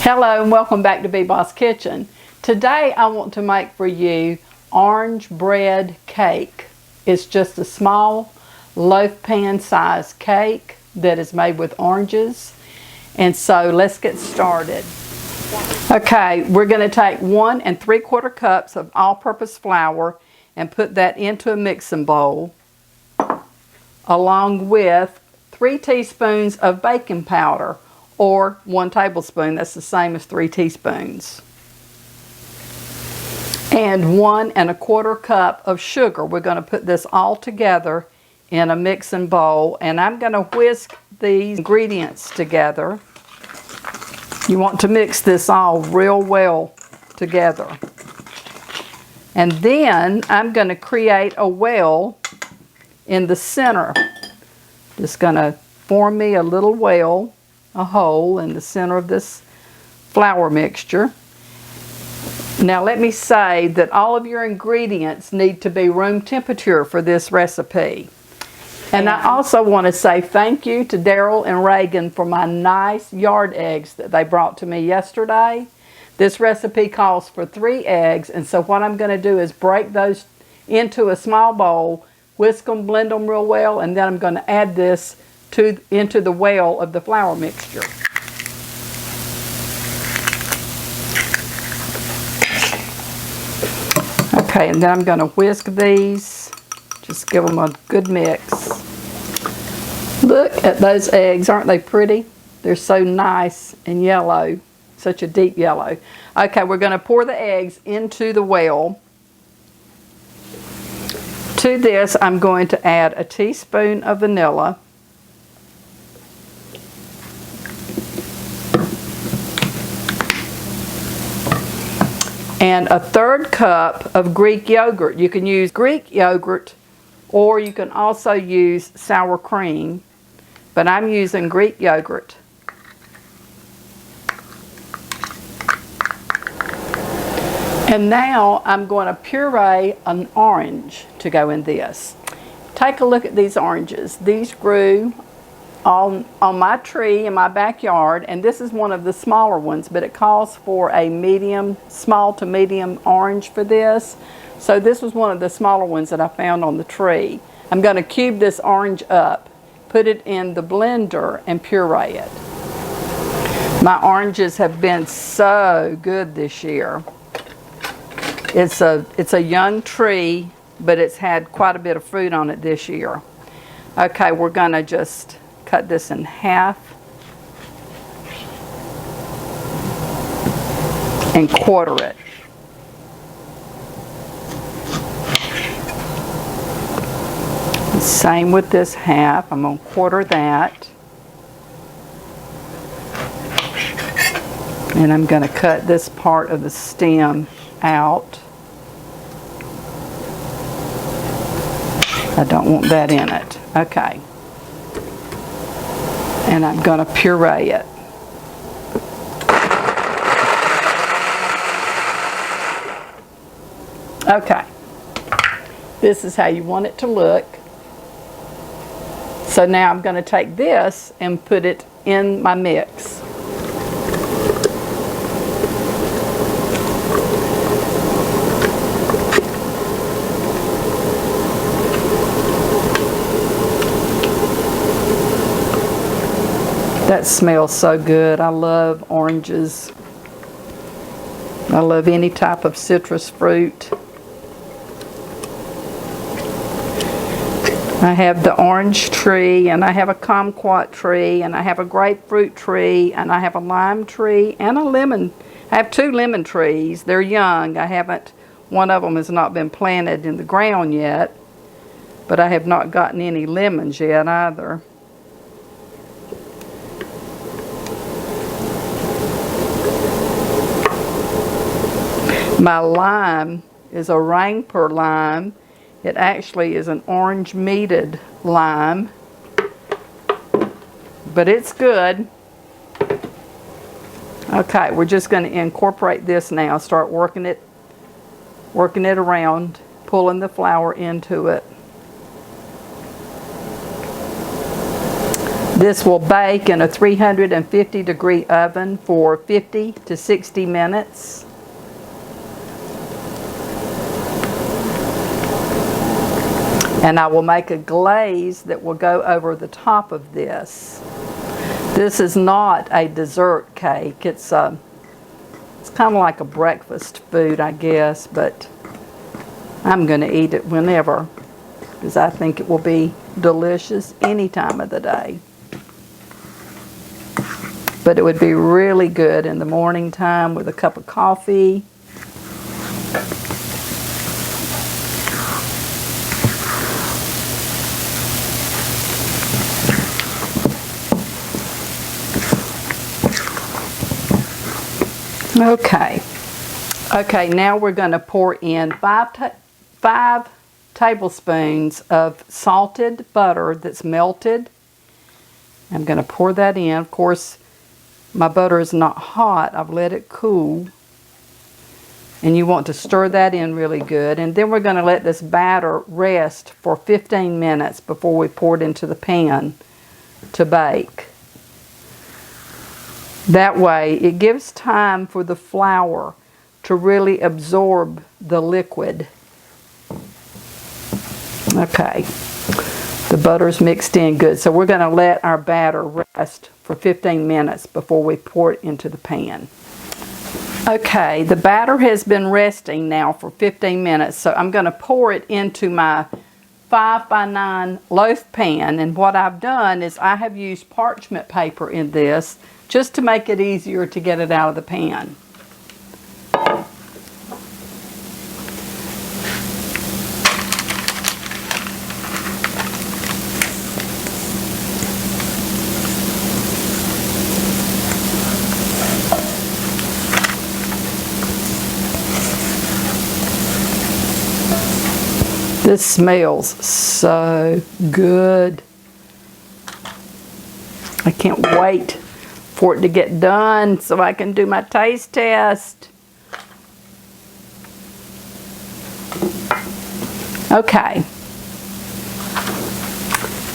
Hello and welcome back to B-Boss Kitchen. Today I want to make for you orange bread cake. It's just a small loaf pan size cake that is made with oranges. And so let's get started. Okay, we're going to take 1 3/4 cups of all-purpose flour and put that into a mixing bowl along with 3 teaspoons of baking powder, or 1 tablespoon. That's the same as 3 teaspoons. And 1 1/4 cup of sugar. We're going to put this all together in a mixing bowl, and I'm going to whisk these ingredients together. You want to mix this all real well together. And then I'm going to create a well in the center. Just going to form me a little well, a hole in the center of this flour mixture. Now let me say that all of your ingredients need to be room temperature for this recipe. And I also want to say thank you to Daryl and Reagan for my nice yard eggs that they brought to me yesterday. This recipe calls for 3 eggs, and so what I'm going to do is break those into a small bowl, whisk them, blend them real well, and then I'm going to add this into the well of the flour mixture. Okay, and then I'm going to whisk these. Just give them a good mix. Look at those eggs, aren't they pretty? They're so nice and yellow, such a deep yellow. Okay, we're going to pour the eggs into the well. To this, I'm going to add a teaspoon of vanilla, and a 1/3 cup of Greek yogurt. You can use Greek yogurt, or you can also use sour cream, but I'm using Greek yogurt. And now I'm going to puree an orange to go in this. Take a look at these oranges. These grew on my tree in my backyard, and this is one of the smaller ones, but it calls for a medium, small to medium orange for this. So this was one of the smaller ones that I found on the tree. I'm going to cube this orange up, put it in the blender, and puree it. My oranges have been so good this year. It's a young tree, but it's had quite a bit of fruit on it this year. Okay, we're going to just cut this in half and quarter it. Same with this half. I'm going to quarter that. And I'm going to cut this part of the stem out. I don't want that in it. Okay. And I'm going to puree it. Okay. This is how you want it to look. So now I'm going to take this and put it in my mix. That smells so good. I love oranges. I love any type of citrus fruit. I have the orange tree, and I have a kumquat tree, and I have a grapefruit tree, and I have a lime tree, and a lemon. I have 2 lemon trees. They're young. One of them has not been planted in the ground yet, but I have not gotten any lemons yet either. My lime is a Rainpur lime. It actually is an orange meated lime, but it's good. Okay, we're just going to incorporate this now. Start working it around, pulling the flour into it. This will bake in a 350-degree oven for 50 to 60 minutes. And I will make a glaze that will go over the top of this. This is not a dessert cake. It's kind of like a breakfast food, I guess, but I'm going to eat it whenever because I think it will be delicious any time of the day. But it would be really good in the morning time with a cup of coffee. Okay, now we're going to pour in 5 tablespoons of salted butter that's melted. I'm going to pour that in. Of course, my butter is not hot. I've let it cool. And you want to stir that in really good. And then we're going to let this batter rest for 15 minutes before we pour it into the pan to bake. That way, it gives time for the flour to really absorb the liquid. Okay, the butter's mixed in good. So we're going to let our batter rest for 15 minutes before we pour it into the pan. Okay, the batter has been resting now for 15 minutes, so I'm going to pour it into my 5x9 loaf pan. And what I've done is I have used parchment paper in this just to make it easier to get it out of the pan. This smells so good. I can't wait for it to get done so I can do my taste test. Okay.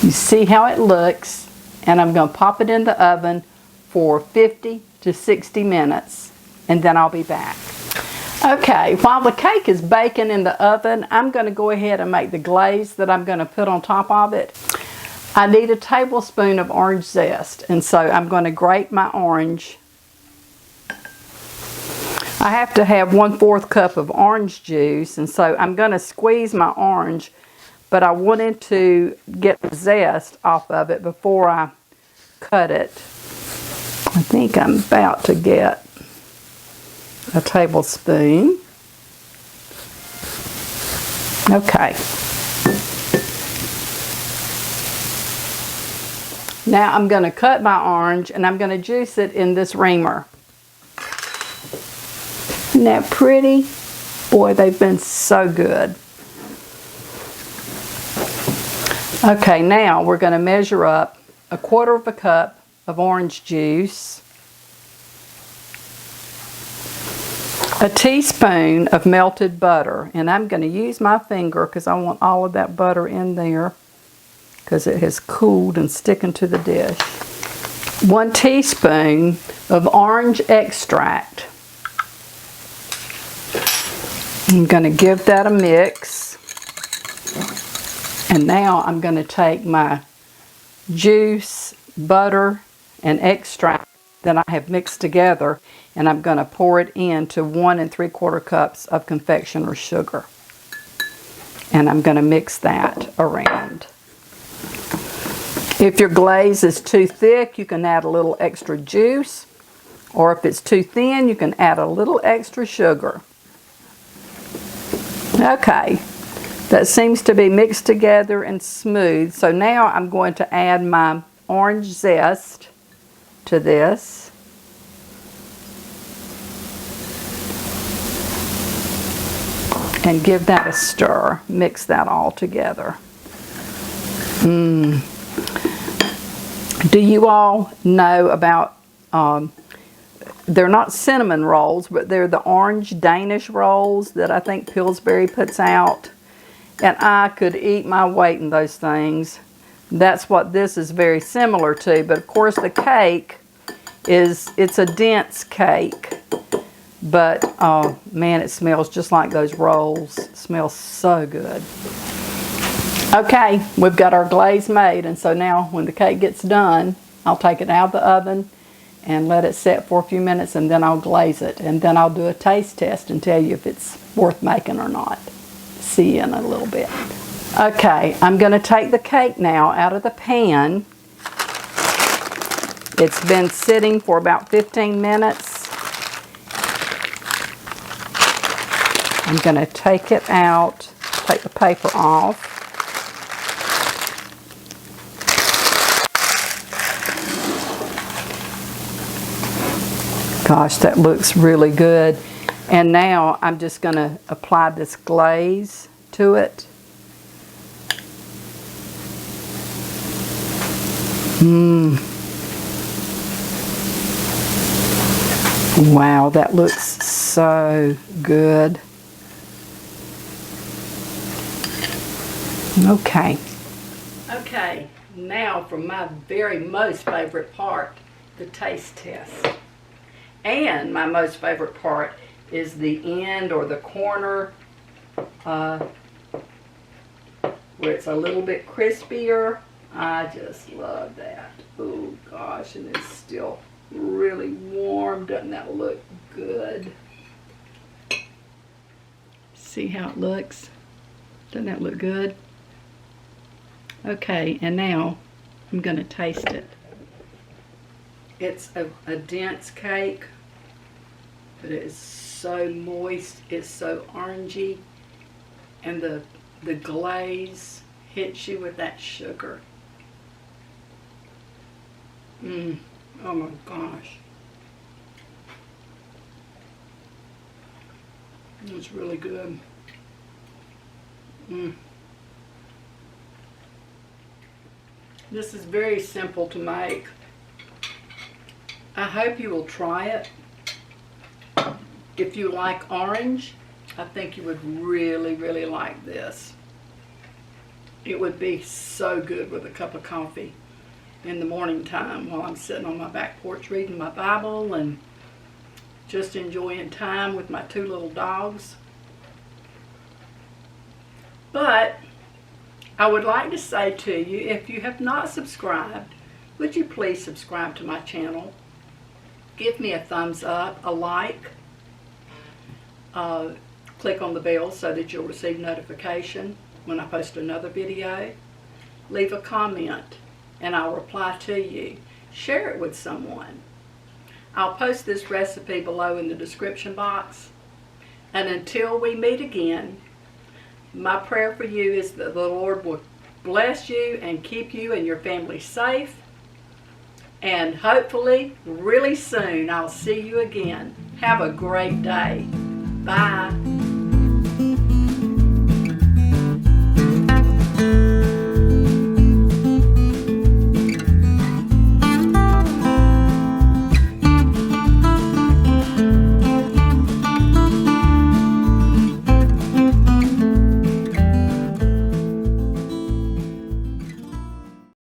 You see how it looks, and I'm going to pop it in the oven for 50 to 60 minutes, and then I'll be back. Okay, while the cake is baking in the oven, I'm going to go ahead and make the glaze that I'm going to put on top of it. I need a tablespoon of orange zest, and so I'm going to grate my orange. I have to have 1/4 cup of orange juice, and so I'm going to squeeze my orange, but I wanted to get the zest off of it before I cut it. I think I'm about to get a tablespoon. Okay. Now I'm going to cut my orange and I'm going to juice it in this reamer. Isn't that pretty? Boy, they've been so good. Okay, now we're going to measure up 1/4 cup of orange juice, a teaspoon of melted butter, and I'm going to use my finger because I want all of that butter in there because it has cooled and sticking to the dish. 1 teaspoon of orange extract. I'm going to give that a mix. And now I'm going to take my juice, butter, and extract that I have mixed together, and I'm going to pour it into 1 3/4 cups of confectioner sugar. And I'm going to mix that around. If your glaze is too thick, you can add a little extra juice, or if it's too thin, you can add a little extra sugar. Okay, that seems to be mixed together and smooth. So now I'm going to add my orange zest to this. And give that a stir. Mix that all together. Do you all know about, they're not cinnamon rolls, but they're the orange Danish rolls that I think Pillsbury puts out. And I could eat my weight in those things. That's what this is very similar to. But of course the cake it's a dense cake. But man, it smells just like those rolls. It smells so good. Okay, we've got our glaze made, and so now when the cake gets done, I'll take it out of the oven and let it set for a few minutes, and then I'll glaze it, and then I'll do a taste test and tell you if it's worth making or not. See you in a little bit. Okay, I'm going to take the cake now out of the pan. It's been sitting for about 15 minutes. I'm going to take it out, take the paper off. Gosh, that looks really good. And now I'm just going to apply this glaze to it. Wow, that looks so good. Okay. Okay, now for my very most favorite part, the taste test. And my most favorite part is the end or the corner where it's a little bit crispier. I just love that. Oh gosh, and it's still really warm. Doesn't that look good? See how it looks? Doesn't that look good? Okay, and now I'm going to taste it. It's a dense cake, but it is so moist, it's so orangey, and the glaze hits you with that sugar. Oh my gosh. It's really good. This is very simple to make. I hope you will try it. If you like orange, I think you would really, really like this. It would be so good with a cup of coffee in the morning time while I'm sitting on my back porch reading my Bible and just enjoying time with my two little dogs. But I would like to say to you, if you have not subscribed, would you please subscribe to my channel? Give me a thumbs up, a like, click on the bell so that you'll receive notification when I post another video. Leave a comment and I'll reply to you. Share it with someone. I'll post this recipe below in the description box. And until we meet again, my prayer for you is that the Lord will bless you and keep you and your family safe. And hopefully, really soon, I'll see you again. Have a great day. Bye.